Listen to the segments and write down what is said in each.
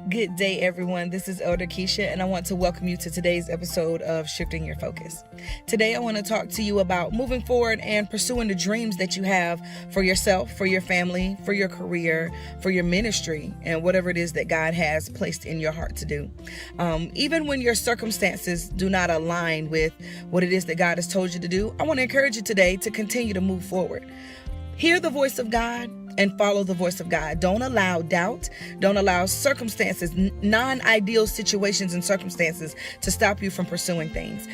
Good day, everyone. This is Elder Keisha, and I want to welcome you to today's episode of Shifting Your Focus. Today, I want to talk to you about moving forward and pursuing the dreams that you have for yourself, for your family, for your career, for your ministry, and whatever it is that God has placed in your heart to do. Even when your circumstances do not align with what it is that God has told you to do, I want to encourage you today to continue to move forward. Hear the voice of God and follow the voice of God. Don't allow doubt. Don't allow circumstances, non-ideal situations and circumstances to stop you from pursuing things.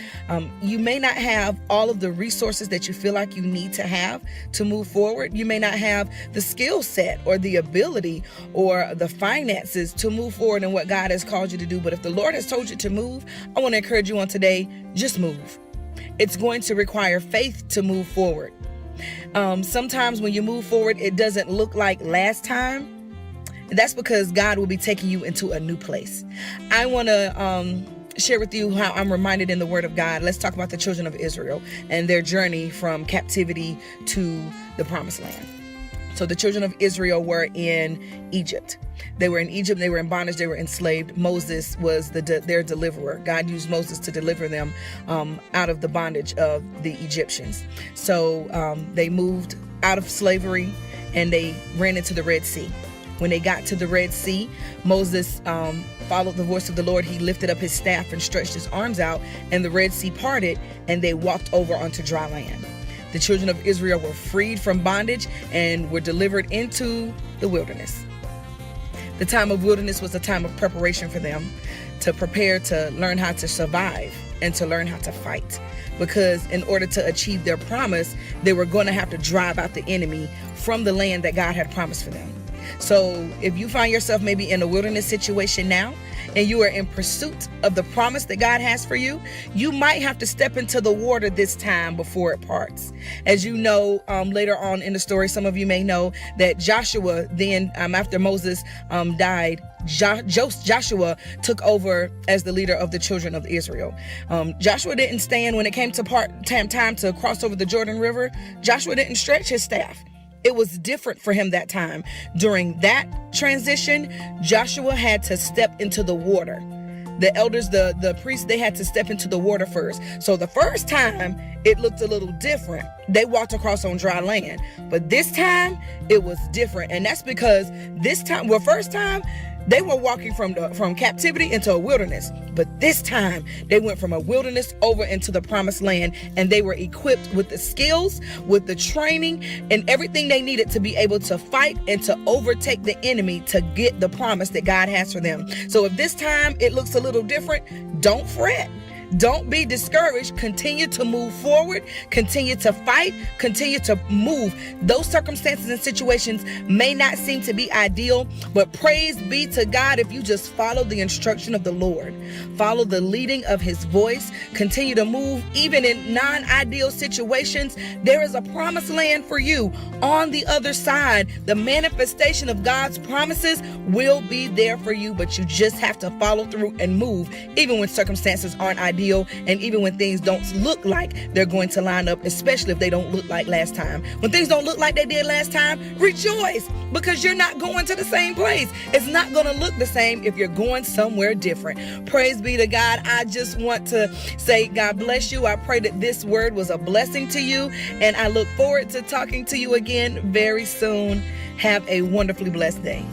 You may not have all of the resources that you feel like you need to have to move forward. You may not have the skill set or the ability or the finances to move forward in what God has called you to do. But if the Lord has told you to move, I want to encourage you on today, just move. It's going to require faith to move forward. Sometimes when you move forward, it doesn't look like last time. That's because God will be taking you into a new place. I want to share with you how I'm reminded in the Word of God. Let's talk about the children of Israel and their journey from captivity to the Promised Land. So the children of Israel were in Egypt. They were in Egypt. They were in bondage. They were enslaved. Moses was their deliverer. God used Moses to deliver them out of the bondage of the Egyptians. So they moved out of slavery and they ran into the Red Sea. When they got to the Red Sea, Moses followed the voice of the Lord. He lifted up his staff and stretched his arms out, and the Red Sea parted, and they walked over onto dry land. The children of Israel were freed from bondage and were delivered into the wilderness. The time of wilderness was a time of preparation for them to prepare to learn how to survive and to learn how to fight. Because in order to achieve their promise, they were going to have to drive out the enemy from the land that God had promised for them. So if you find yourself maybe in a wilderness situation now, and you are in pursuit of the promise that God has for you, you might have to step into the water this time before it parts. As you know, later on in the story, some of you may know that Joshua then, after Moses died, Joshua took over as the leader of the children of Israel. Joshua didn't stand when it came to time to cross over the Jordan River. Joshua didn't stretch his staff. It was different for him that time. During that transition, Joshua had to step into the water. The elders, the priests, they had to step into the water first. So the first time, it looked a little different. They walked across on dry land. But this time, it was different. And that's because first time, they were walking from captivity into a wilderness. But this time, they went from a wilderness over into the Promised Land, and they were equipped with the skills, with the training, and everything they needed to be able to fight and to overtake the enemy to get the promise that God has for them. So if this time it looks a little different, don't fret. Don't be discouraged. Continue to move forward. Continue to fight. Continue to move. Those circumstances and situations may not seem to be ideal, but praise be to God if you just follow the instruction of the Lord. Follow the leading of His voice. Continue to move even in non-ideal situations. There is a promised land for you on the other side. The manifestation of God's promises will be there for you, but you just have to follow through and move even when circumstances aren't ideal. And even when things don't look like they're going to line up, especially if they don't look like last time. When things don't look like they did last time, rejoice, because you're not going to the same place. It's not going to look the same if you're going somewhere different. Praise be to God. I just want to say God bless you. I pray that this word was a blessing to you, and I look forward to talking to you again very soon. Have a wonderfully blessed day.